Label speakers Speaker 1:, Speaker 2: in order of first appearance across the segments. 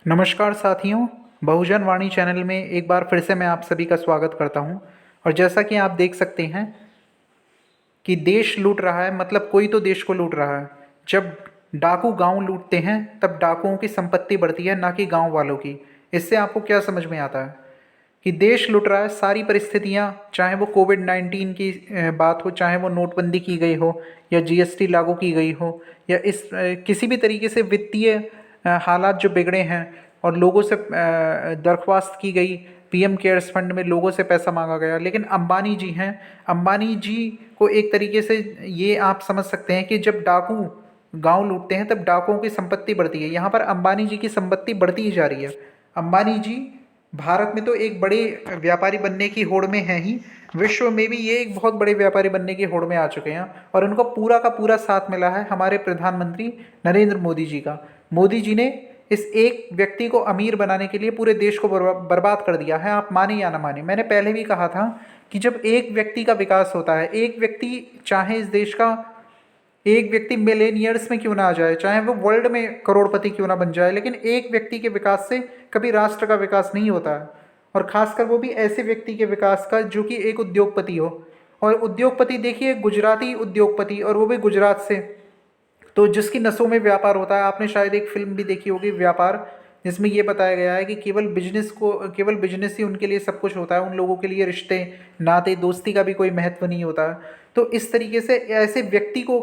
Speaker 1: नमस्कार साथियों, बहुजन वाणी चैनल में एक बार फिर से मैं आप सभी का स्वागत करता हूं। और जैसा कि आप देख सकते हैं कि देश लूट रहा है, मतलब कोई तो देश को लूट रहा है। जब डाकू गांव लूटते हैं तब डाकुओं की संपत्ति बढ़ती है, ना कि गांव वालों की। इससे आपको क्या समझ में आता है कि देश लूट रहा है। सारी परिस्थितियां, चाहे वो कोविड-19 की बात हो, चाहे वो नोटबंदी की गई हो, या जीएसटी लागू की गई हो, या इस किसी भी तरीके से वित्तीय हालात जो बिगड़े हैं और लोगों से दरख्वास्त की गई, पीएम केयर्स फंड में लोगों से पैसा मांगा गया, लेकिन अंबानी जी हैं। अंबानी जी को एक तरीके से ये आप समझ सकते हैं कि जब डाकू गांव लूटते हैं तब डाकुओं की संपत्ति बढ़ती है। यहाँ पर अंबानी जी की संपत्ति बढ़ती ही जा रही है। अंबानी जी भारत में तो एक बड़े व्यापारी बनने की होड़ में हैं ही, विश्व में भी ये एक बहुत बड़े व्यापारी बनने की होड़ में आ चुके हैं। और उनको पूरा का पूरा साथ मिला है हमारे प्रधानमंत्री नरेंद्र मोदी जी का। मोदी जी ने इस एक व्यक्ति को अमीर बनाने के लिए पूरे देश को बर्बाद कर दिया है। आप माने या ना माने, मैंने पहले भी कहा था कि जब एक व्यक्ति का विकास होता है, एक व्यक्ति, चाहे इस देश का एक व्यक्ति मिलेनियर्स में क्यों ना आ जाए, चाहे वो वर्ल्ड में करोड़पति क्यों ना बन जाए, लेकिन एक व्यक्ति के विकास से कभी राष्ट्र का विकास नहीं होता है। और खासकर वो भी ऐसे व्यक्ति के विकास का जो कि एक उद्योगपति हो। और उद्योगपति देखिए, गुजराती उद्योगपति, और वो भी गुजरात से, तो जिसकी नसों में व्यापार होता है। आपने शायद एक फिल्म भी देखी होगी, व्यापार, जिसमें ये बताया गया है कि केवल बिजनेस ही उनके लिए सब कुछ होता है। उन लोगों के लिए रिश्ते, नाते, दोस्ती का भी कोई महत्व नहीं होता है। तो इस तरीके से ऐसे व्यक्ति को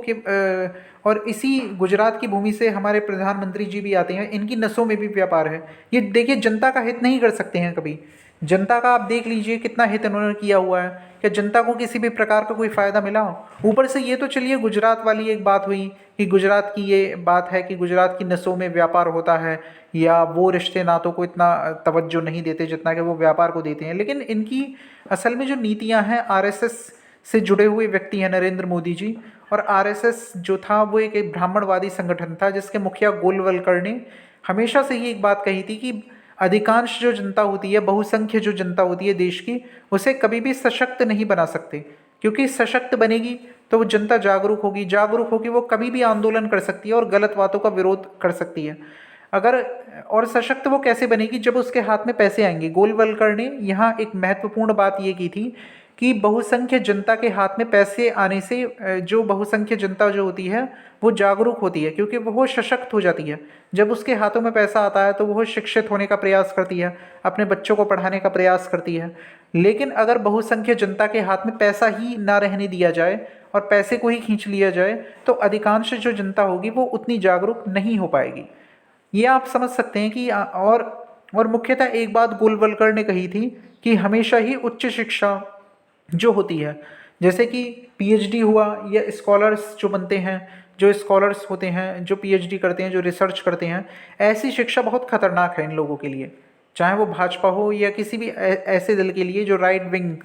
Speaker 1: और इसी गुजरात की भूमि से हमारे प्रधानमंत्री जी भी आते हैं। इनकी नसों में भी व्यापार है। ये देखिए, जनता का हित नहीं कर सकते हैं कभी। जनता का आप देख लीजिए कितना हित इन्होंने किया हुआ है। क्या जनता को किसी भी प्रकार का कोई फायदा मिला? ऊपर से ये तो चलिए गुजरात वाली एक बात हुई कि गुजरात की ये बात है कि गुजरात की नसों में व्यापार होता है, या वो रिश्ते नातों को इतना तवज्जो नहीं देते जितना कि वो व्यापार को देते हैं। लेकिन इनकी असल में जो नीतियां हैं, आरएसएस से जुड़े हुए व्यक्ति हैं नरेंद्र मोदी जी। और आरएसएस जो था वो एक ब्राह्मणवादी संगठन था, जिसके मुखिया गोलवलकर ने हमेशा से ही एक बात कही थी कि अधिकांश जो जनता होती है, बहुसंख्य जो जनता होती है देश की, उसे कभी भी सशक्त नहीं बना सकते। क्योंकि सशक्त बनेगी तो वो जनता जागरूक होगी, जागरूक होगी वो कभी भी आंदोलन कर सकती है और गलत बातों का विरोध कर सकती है। अगर और सशक्त वो कैसे बनेगी? जब उसके हाथ में पैसे आएंगे। गोलवलकर ने यहाँ एक महत्वपूर्ण बात ये की थी कि बहुसंख्य जनता के हाथ में पैसे आने से जो बहुसंख्य जनता जो होती है वो जागरूक होती है, क्योंकि वो सशक्त हो जाती है। जब उसके हाथों में पैसा आता है तो वो शिक्षित होने का प्रयास करती है, अपने बच्चों को पढ़ाने का प्रयास करती है। लेकिन अगर बहुसंख्य जनता के हाथ में पैसा ही ना रहने दिया जाए और पैसे को ही खींच लिया जाए, तो अधिकांश जो जनता होगी वो उतनी जागरूक नहीं हो पाएगी। ये आप समझ सकते हैं कि और मुख्यतः एक बात गोलवलकर ने कही थी कि हमेशा ही उच्च शिक्षा जो होती है, जैसे कि पीएचडी हुआ या स्कॉलर्स जो बनते हैं, जो स्कॉलर्स होते हैं, जो पीएचडी करते हैं, जो रिसर्च करते हैं, ऐसी शिक्षा बहुत खतरनाक है इन लोगों के लिए। चाहे वो भाजपा हो या किसी भी ऐसे दल के लिए जो राइट विंग,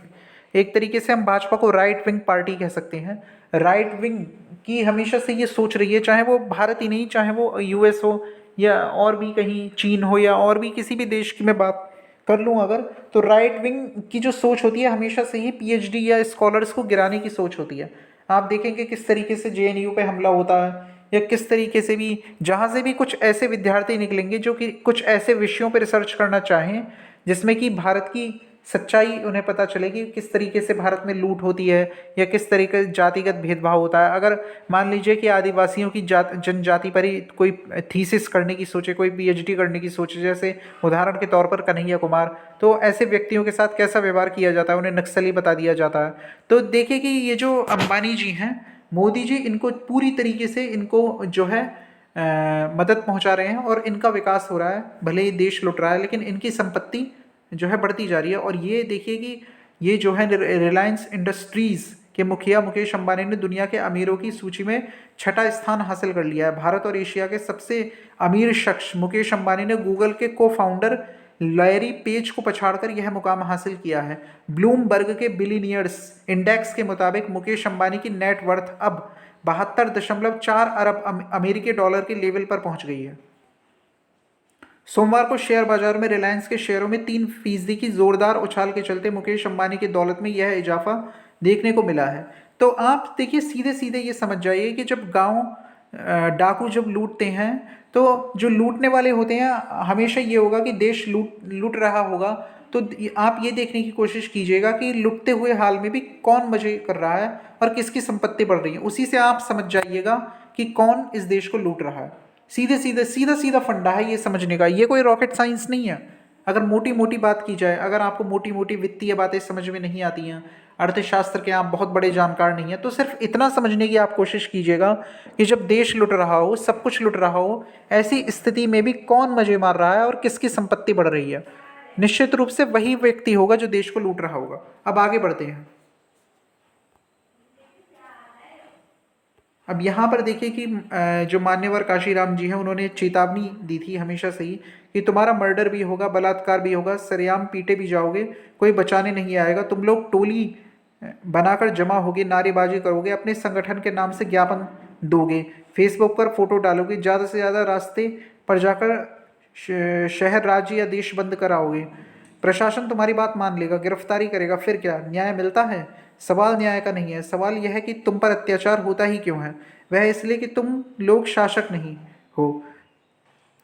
Speaker 1: एक तरीके से हम भाजपा को राइट विंग पार्टी कह सकते हैं। राइट विंग की हमेशा से ये सोच रही है, चाहे वो भारत ही नहीं, चाहे वो यूएस हो या और भी कहीं चीन हो या और भी किसी भी देश की मैं बात कर लूँ अगर, तो राइट विंग की जो सोच होती है हमेशा से ही पीएचडी या स्कॉलर्स को गिराने की सोच होती है। आप देखेंगे किस तरीके से जेएनयू पे हमला होता है, या किस तरीके से भी जहाँ से भी कुछ ऐसे विद्यार्थी निकलेंगे जो कि कुछ ऐसे विषयों पर रिसर्च करना चाहें जिसमें कि भारत की सच्चाई उन्हें पता चलेगी, किस तरीके से भारत में लूट होती है या किस तरीके से जातिगत भेदभाव होता है। अगर मान लीजिए कि आदिवासियों की जनजाति पर ही कोई थीसिस करने की सोचे, कोई पीएचडी करने की सोचे, जैसे उदाहरण के तौर पर कन्हैया कुमार, तो ऐसे व्यक्तियों के साथ कैसा व्यवहार किया जाता है, उन्हें नक्सली बता दिया जाता है। तो देखिए कि ये जो अंबानी जी हैं, मोदी जी इनको पूरी तरीके से इनको जो है मदद पहुंचा रहे हैं और इनका विकास हो रहा है। भले ही देश लुट रहा है, लेकिन इनकी संपत्ति जो है बढ़ती जा रही है। और ये देखिए कि ये जो है रिलायंस इंडस्ट्रीज़ के मुखिया मुकेश अंबानी ने दुनिया के अमीरों की सूची में छठा स्थान हासिल कर लिया है। भारत और एशिया के सबसे अमीर शख्स मुकेश अंबानी ने गूगल के को फाउंडर लैरी पेज को पछाड़कर यह मुकाम हासिल किया है। ब्लूमबर्ग के बिलियनियर्स इंडेक्स के मुताबिक मुकेश अंबानी की नेट वर्थ अब 72.4 अरब अमेरिकी डॉलर के लेवल पर पहुंच गई है। सोमवार को शेयर बाजार में रिलायंस के शेयरों में 3% की जोरदार उछाल के चलते मुकेश अंबानी की दौलत में यह इजाफा देखने को मिला है। तो आप देखिए, सीधे सीधे ये समझ जाइए कि जब गांव डाकू जब लूटते हैं तो जो लूटने वाले होते हैं, हमेशा ये होगा कि देश लूट रहा होगा, तो आप ये देखने की कोशिश कीजिएगा कि लुटते हुए हाल में भी कौन मजे कर रहा है और किसकी संपत्ति बढ़ रही है। उसी से आप समझ जाइएगा कि कौन इस देश को लूट रहा है। सीधे सीधे सीधा सीधा फंडा है ये समझने का, ये कोई रॉकेट साइंस नहीं है। अगर मोटी मोटी बात की जाए, अगर आपको मोटी मोटी वित्तीय बातें समझ में नहीं आती हैं, अर्थशास्त्र के आप बहुत बड़े जानकार नहीं हैं, तो सिर्फ इतना समझने की आप कोशिश कीजिएगा कि जब देश लुट रहा हो, सब कुछ लुट रहा हो, ऐसी स्थिति में भी कौन मजे मार रहा है और किसकी संपत्ति बढ़ रही है। निश्चित रूप से वही व्यक्ति होगा जो देश को लूट रहा होगा। अब आगे बढ़ते हैं। अब यहाँ पर देखिए कि जो मान्यवर काशीराम जी हैं, उन्होंने चेतावनी दी थी हमेशा से ही कि तुम्हारा मर्डर भी होगा, बलात्कार भी होगा, सरेआम पीटे भी जाओगे, कोई बचाने नहीं आएगा। तुम लोग टोली बनाकर जमा होगे, नारेबाजी करोगे, अपने संगठन के नाम से ज्ञापन दोगे, फेसबुक पर फोटो डालोगे, ज़्यादा से ज़्यादा रास्ते पर जाकर शहर, राज्य या देश बंद कराओगे। प्रशासन तुम्हारी बात मान लेगा, गिरफ्तारी करेगा, फिर क्या न्याय मिलता है? सवाल न्याय का नहीं है, सवाल यह है कि तुम पर अत्याचार होता ही क्यों है। वह इसलिए कि तुम लोग शासक नहीं हो।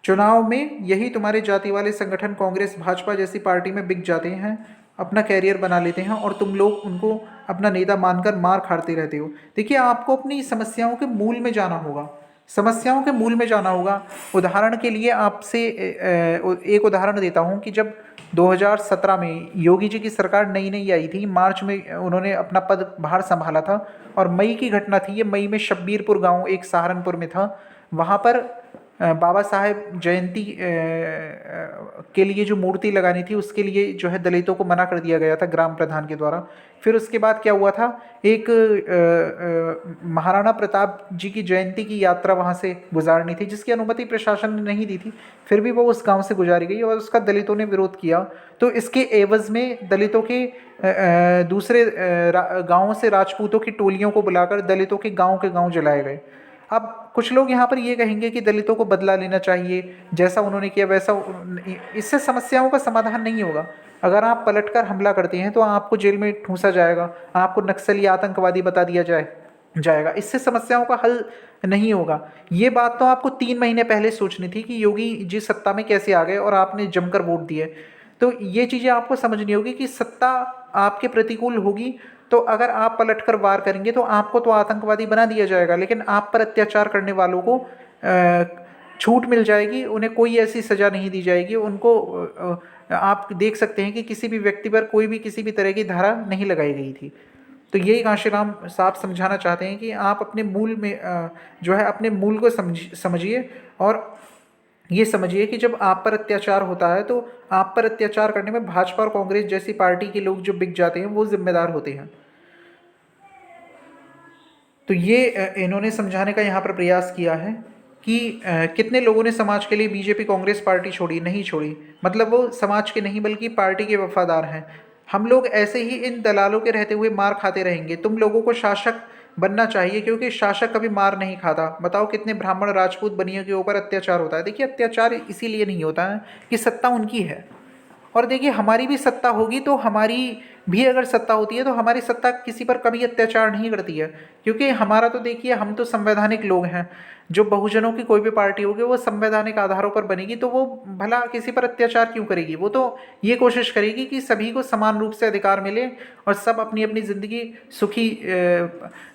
Speaker 1: चुनाव में यही तुम्हारे जाति वाले संगठन कांग्रेस, भाजपा जैसी पार्टी में बिक जाते हैं, अपना कैरियर बना लेते हैं और तुम लोग उनको अपना नेता मानकर मार खाते रहते हो। देखिए, आपको अपनी समस्याओं के मूल में जाना होगा, समस्याओं के मूल में जाना होगा। उदाहरण के लिए आपसे एक उदाहरण देता हूँ कि जब 2017 में योगी जी की सरकार नई नई आई थी, मार्च में उन्होंने अपना पदभार संभाला था और मई की घटना थी ये। मई में शब्बीरपुर गांव एक सहारनपुर में था, वहाँ पर बाबा साहेब जयंती के लिए जो मूर्ति लगानी थी, उसके लिए जो है दलितों को मना कर दिया गया था ग्राम प्रधान के द्वारा। फिर उसके बाद क्या हुआ था, एक महाराणा प्रताप जी की जयंती की यात्रा वहाँ से गुजारनी थी, जिसकी अनुमति प्रशासन ने नहीं दी थी, फिर भी वो उस गांव से गुजारी गई और उसका दलितों ने विरोध किया। तो इसके एवज में दलितों के दूसरे गाँवों से राजपूतों की टोलियों को बुलाकर दलितों के गाँव जलाए गए। अब कुछ लोग यहाँ पर ये कहेंगे कि दलितों को बदला लेना चाहिए, जैसा उन्होंने किया वैसा। इससे समस्याओं का समाधान नहीं होगा। अगर आप पलटकर हमला करते हैं तो आपको जेल में ठूंसा जाएगा, आपको नक्सली, आतंकवादी बता दिया जाएगा। इससे समस्याओं का हल नहीं होगा। ये बात तो आपको 3 महीने पहले सोचनी थी कि योगी जी सत्ता में कैसे आ गए और आपने जमकर वोट दिए। तो ये चीज़ें आपको समझनी होगी कि सत्ता आपके प्रतिकूल होगी, तो अगर आप पलटकर वार करेंगे तो आपको तो आतंकवादी बना दिया जाएगा, लेकिन आप पर अत्याचार करने वालों को छूट मिल जाएगी, उन्हें कोई ऐसी सज़ा नहीं दी जाएगी। उनको आप देख सकते हैं कि किसी भी व्यक्ति पर कोई भी किसी भी तरह की धारा नहीं लगाई गई थी। तो यही कांशीराम साहब समझाना चाहते हैं कि आप अपने मूल में जो है अपने मूल को समझिए और ये समझिए कि जब आप पर अत्याचार होता है तो आप पर अत्याचार करने में भाजपा और कांग्रेस जैसी पार्टी के लोग जो बिक जाते हैं वो जिम्मेदार होते हैं। तो ये इन्होंने समझाने का यहाँ पर प्रयास किया है कि कितने लोगों ने समाज के लिए बीजेपी कांग्रेस पार्टी छोड़ी, नहीं छोड़ी, मतलब वो समाज के नहीं बल्कि पार्टी के वफादार हैं। हम लोग ऐसे ही इन दलालों के रहते हुए मार खाते रहेंगे। तुम लोगों को शासक बनना चाहिए, क्योंकि शासक कभी मार नहीं खाता। बताओ कितने ब्राह्मण राजपूत बनियों के ऊपर अत्याचार होता है। देखिए, अत्याचार इसीलिए नहीं होता है कि सत्ता उनकी है। और देखिए, हमारी भी सत्ता होगी तो हमारी भी अगर सत्ता होती है तो हमारी सत्ता किसी पर कभी अत्याचार नहीं करती है, क्योंकि हमारा तो देखिए, हम तो संवैधानिक लोग हैं। जो बहुजनों की कोई भी पार्टी होगी वो संवैधानिक आधारों पर बनेगी, तो वो भला किसी पर अत्याचार क्यों करेगी। वो तो ये कोशिश करेगी कि सभी को समान रूप से अधिकार मिले और सब अपनी अपनी ज़िंदगी सुखी,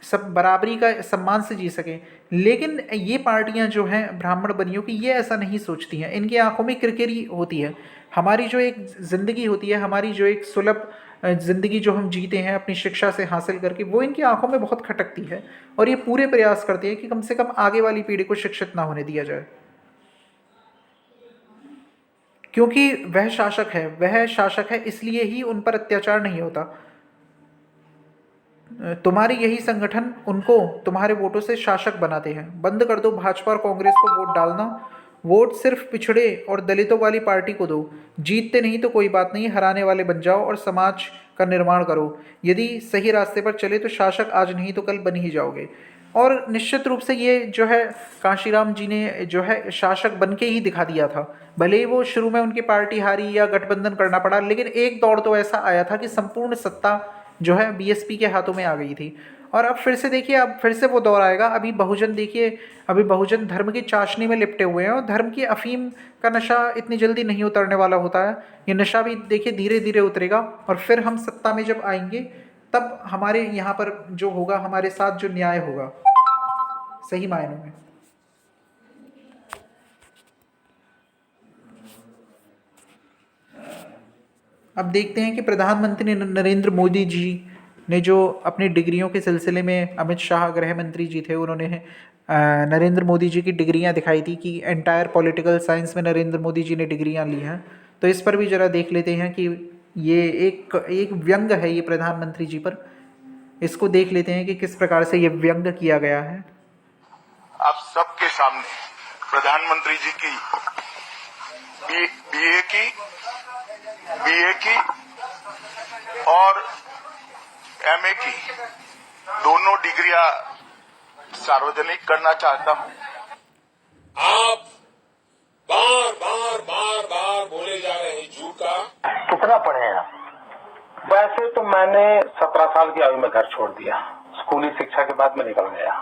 Speaker 1: सब बराबरी का सम्मान से जी सकें। लेकिन ये पार्टियां जो हैं ब्राह्मण बनियों की, ये ऐसा नहीं सोचती हैं। इनकी आंखों में किरकिरी होती है। हमारी जो एक ज़िंदगी होती है, हमारी जो एक सुलभ ज़िंदगी जो हम जीते हैं अपनी शिक्षा से हासिल करके, वो इनकी आंखों में बहुत खटकती है और ये पूरे प्रयास करते हैं कि कम से कम आगे वाली पीढ़ी को शिक्षित ना होने दिया जाए, क्योंकि वह शासक है, इसलिए ही उन पर अत्याचार नहीं होता। तुम्हारे यही संगठन उनको तुम्हारे वोटों से शासक बनाते हैं। बंद कर दो भाजपा और कांग्रेस को वोट डालना। वोट सिर्फ पिछड़े और दलितों वाली पार्टी को दो। जीतते नहीं तो कोई बात नहीं, हराने वाले बन जाओ और समाज का निर्माण करो। यदि सही रास्ते पर चले तो शासक आज नहीं तो कल बन ही जाओगे। और निश्चित रूप से ये जो है कांशीराम जी ने जो है शासक बन के ही दिखा दिया था। भले ही वो शुरू में उनकी पार्टी हारी या गठबंधन करना पड़ा, लेकिन एक दौर तो ऐसा आया था कि संपूर्ण सत्ता जो है बीएसपी के हाथों में आ गई थी और अब फिर से देखिए, अब फिर से वो दौर आएगा। अभी बहुजन देखिए, अभी बहुजन धर्म की चाशनी में लिपटे हुए हैं और धर्म की अफीम का नशा इतनी जल्दी नहीं उतरने वाला होता है। ये नशा भी देखिए धीरे धीरे उतरेगा और फिर हम सत्ता में जब आएंगे तब हमारे यहाँ पर जो होगा, हमारे साथ जो न्याय होगा सही मायनों में। अब देखते हैं कि प्रधानमंत्री नरेंद्र मोदी जी ने जो अपनी डिग्रियों के सिलसिले में, अमित शाह गृह मंत्री जी थे, उन्होंने नरेंद्र मोदी जी की डिग्रियां दिखाई थी कि एंटायर पॉलिटिकल साइंस में नरेंद्र मोदी जी ने डिग्रियां ली हैं। तो इस पर भी ज़रा देख लेते हैं कि ये एक एक व्यंग है ये प्रधानमंत्री जी पर। इसको देख लेते हैं कि किस प्रकार से ये व्यंग किया गया है।
Speaker 2: आप सबके सामने प्रधानमंत्री जी की बीए की और एमए की दोनों डिग्रियां सार्वजनिक करना चाहता हूं।
Speaker 3: आप बार बार बार बार बोले जा रहे हैं झूठ का।
Speaker 4: कितना पढ़े हैं आप? वैसे तो मैंने 17 साल की आयु में घर छोड़ दिया। स्कूली शिक्षा के बाद में निकल गया।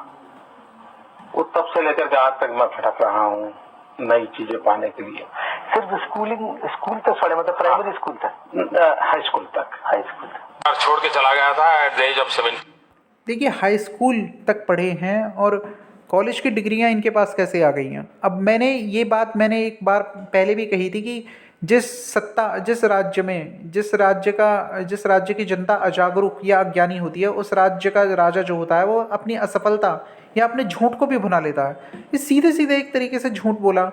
Speaker 4: वो तब से लेकर के आज तक मैं भटक रहा हूँ नई चीजें पाने के लिए। सिर्फ स्कूल तक पढ़े, मतलब प्राइमरी स्कूल तक, हाई स्कूल तक
Speaker 3: छोड़ के चला गया था एट द एज ऑफ 7।
Speaker 1: देखिए हाई स्कूल तक पढ़े हैं और कॉलेज की डिग्रियां इनके पास कैसे आ गई हैं। अब ये बात मैंने एक बार पहले भी कही थी कि जिस राज्य की जनता अजागरूक या अज्ञानी होती है, उस राज्य का राजा जो होता है वो अपनी असफलता या अपने झूठ को भी भुना लेता है। ये सीधे सीधे एक तरीके से झूठ बोला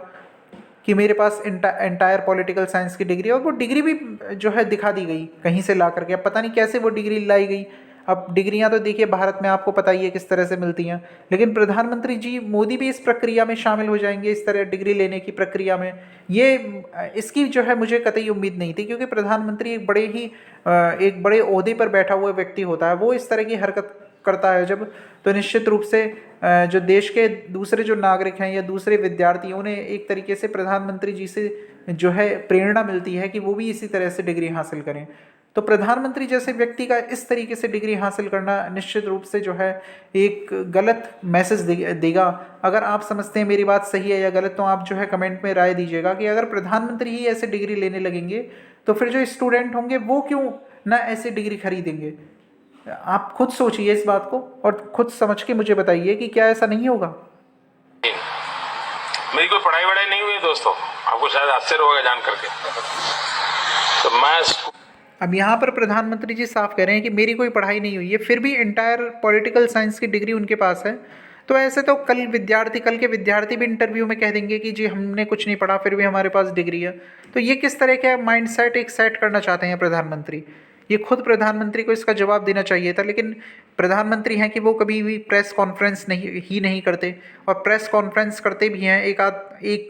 Speaker 1: कि मेरे पास एंटायर पॉलिटिकल साइंस की डिग्री, और वो डिग्री भी जो है दिखा दी गई कहीं से ला करके। अब पता नहीं कैसे वो डिग्री लाई गई। अब डिग्रियां तो देखिए भारत में आपको पता ही है किस तरह से मिलती हैं, लेकिन प्रधानमंत्री जी मोदी भी इस प्रक्रिया में शामिल हो जाएंगे, इस तरह डिग्री लेने की प्रक्रिया में। इसकी जो है मुझे कतई उम्मीद नहीं थी, क्योंकि प्रधानमंत्री एक बड़े ओहदे पर बैठा हुआ व्यक्ति होता है। वो इस तरह की हरकत करता है जब, तो निश्चित रूप से जो देश के दूसरे जो नागरिक हैं या दूसरे विद्यार्थियों ने एक तरीके से प्रधानमंत्री जी से जो है प्रेरणा मिलती है कि वो भी इसी तरह से डिग्री हासिल करें। तो प्रधानमंत्री जैसे व्यक्ति का इस तरीके से डिग्री हासिल करना निश्चित रूप से जो है एक गलत मैसेज देगा। अगर आप समझते हैं मेरी बात सही है या गलत, तो आप जो है कमेंट में राय दीजिएगा कि अगर प्रधानमंत्री ही ऐसे डिग्री लेने लगेंगे तो फिर जो स्टूडेंट होंगे वो क्यों ना ऐसी डिग्री खरीदेंगे। आप खुद सोचिए इस बात को और खुद समझ के मुझे बताइए कि क्या ऐसा नहीं होगा।
Speaker 3: मेरी कोई पढ़ाई वढ़ाई नहीं हुई दोस्तों, आपको शायद आश्चर्य होगा जान करके। तो मैं
Speaker 1: अब यहाँ पर प्रधानमंत्री जी साफ कह रहे हैं कि मेरी कोई पढ़ाई नहीं हुई है, फिर भी एंटायर पॉलिटिकल साइंस की डिग्री उनके पास है। तो ऐसे तो कल के विद्यार्थी भी इंटरव्यू में कह देंगे कि जी हमने कुछ नहीं पढ़ा फिर भी हमारे पास डिग्री है। तो ये किस तरह का माइंड सेट करना चाहते हैं प्रधानमंत्री। ये खुद प्रधानमंत्री को इसका जवाब देना चाहिए था, लेकिन प्रधानमंत्री हैं कि वो कभी भी प्रेस कॉन्फ्रेंस नहीं करते, और प्रेस कॉन्फ्रेंस करते भी हैं एक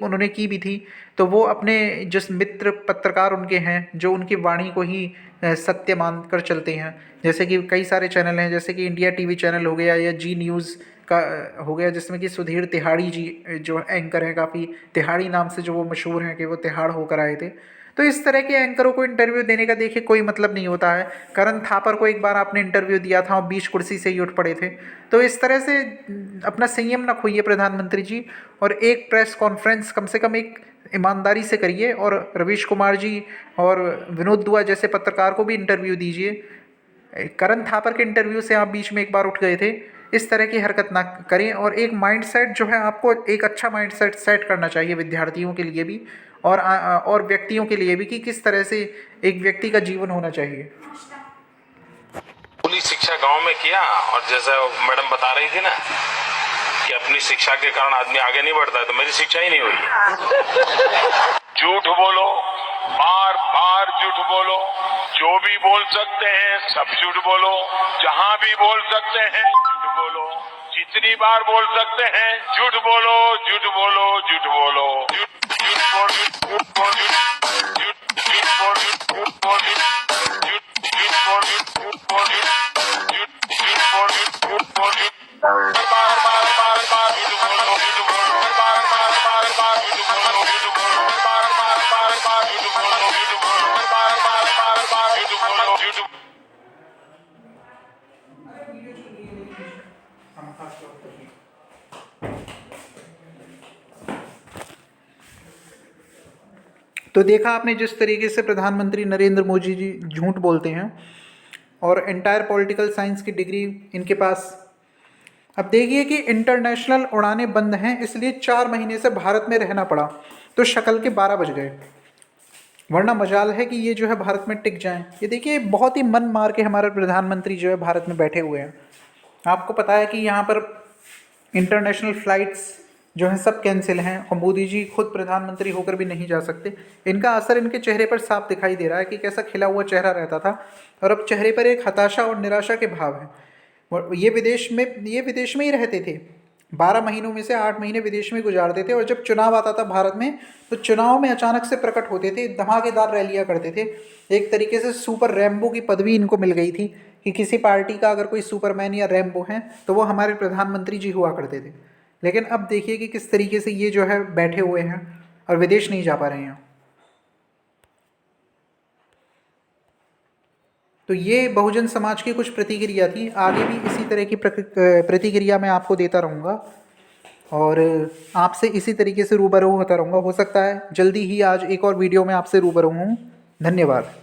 Speaker 1: उन्होंने की भी थी, तो वो अपने जिस मित्र पत्रकार उनके हैं जो उनकी वाणी को ही सत्य मान कर चलते हैं। जैसे कि कई सारे चैनल हैं, जैसे कि इंडिया टीवी चैनल हो गया या जी न्यूज़ का हो गया, जिसमें कि सुधीर तिहाड़ी जी जो एंकर हैं, काफ़ी तिहाड़ी नाम से जो वो मशहूर हैं कि वो तिहाड़ होकर आए थे। तो इस तरह के एंकरों को इंटरव्यू देने का देखिए कोई मतलब नहीं होता है। करण थापर को एक बार आपने इंटरव्यू दिया था और 20 कुर्सी से ही उठ पड़े थे। तो इस तरह से अपना संयम ना खोइए प्रधानमंत्री जी, और एक प्रेस कॉन्फ्रेंस कम से कम एक ईमानदारी से करिए, और रवीश कुमार जी और विनोद दुआ जैसे पत्रकार को भी इंटरव्यू दीजिए। करण थापर के इंटरव्यू से आप बीच में एक बार उठ गए थे। इस तरह की हरकत ना करें, और एक माइंडसेट जो है आपको एक अच्छा माइंडसेट सेट करना चाहिए विद्यार्थियों के लिए भी और व्यक्तियों के लिए भी कि किस तरह से एक व्यक्ति का जीवन होना चाहिए।
Speaker 3: स्कूली शिक्षा गांव में किया, और जैसा मैडम बता रही थी ना कि अपनी शिक्षा के कारण आदमी आगे नहीं बढ़ता है, तो मेरी शिक्षा ही नहीं हुई। झूठ बोलो, बार बार झूठ बोलो, जो भी बोल सकते हैं सब झूठ बोलो, जहां भी बोल सकते हैं झूठ बोलो, जितनी बार बोल सकते हैं झूठ बोलो, झूठ बोलो, झूठ बोलो, झूठ बोल, झूठ बोल, झूठ बोल, झूठ बोल, झूठ बोल, झूठ बोल, झूठ बोल, झूठ बोल, बार बार बार बार झूठ बोलो, झूठ बोलो, बार बार बार बार झूठ बोलो, झूठ बोलो, बार बार बार बार झूठ बोलो, झूठ बोलो, बार बार बार बार झूठ बोलो, झूठ।
Speaker 1: तो देखा आपने जिस तरीके से प्रधानमंत्री नरेंद्र मोदी जी झूठ बोलते हैं और एंटायर पॉलिटिकल साइंस की डिग्री इनके पास। अब देखिए कि इंटरनेशनल उड़ानें बंद हैं, इसलिए 4 महीने से भारत में रहना पड़ा, तो शक्ल के 12 बज गए, वरना मजाल है कि ये जो है भारत में टिक जाएं। ये देखिए बहुत ही मन मार के हमारे प्रधानमंत्री जो है भारत में बैठे हुए हैं। आपको पता है कि यहाँ पर इंटरनेशनल फ़्लाइट्स जो हैं सब कैंसिल हैं और मोदी जी खुद प्रधानमंत्री होकर भी नहीं जा सकते। इनका असर इनके चेहरे पर साफ दिखाई दे रहा है कि कैसा खिला हुआ चेहरा रहता था और अब चेहरे पर एक हताशा और निराशा के भाव हैं। और ये विदेश में ही रहते थे, 12 महीनों में से 8 महीने विदेश में गुजारते थे और जब चुनाव आता था भारत में तो चुनाव में अचानक से प्रकट होते थे, धमाकेदार रैलियाँ करते थे। एक तरीके से सुपर रैम्बो की पदवी इनको मिल गई थी कि किसी पार्टी का अगर कोई सुपरमैन या रैम्बो है तो वो हमारे प्रधानमंत्री जी हुआ करते थे। लेकिन अब देखिए कि किस तरीके से ये जो है बैठे हुए हैं और विदेश नहीं जा पा रहे हैं। तो ये बहुजन समाज की कुछ प्रतिक्रिया थी। आगे भी इसी तरह की प्रतिक्रिया मैं आपको देता रहूँगा और आपसे इसी तरीके से रूबरू होता रहूँगा। हो सकता है जल्दी ही आज एक और वीडियो में आपसे रूबरू हूँ। धन्यवाद।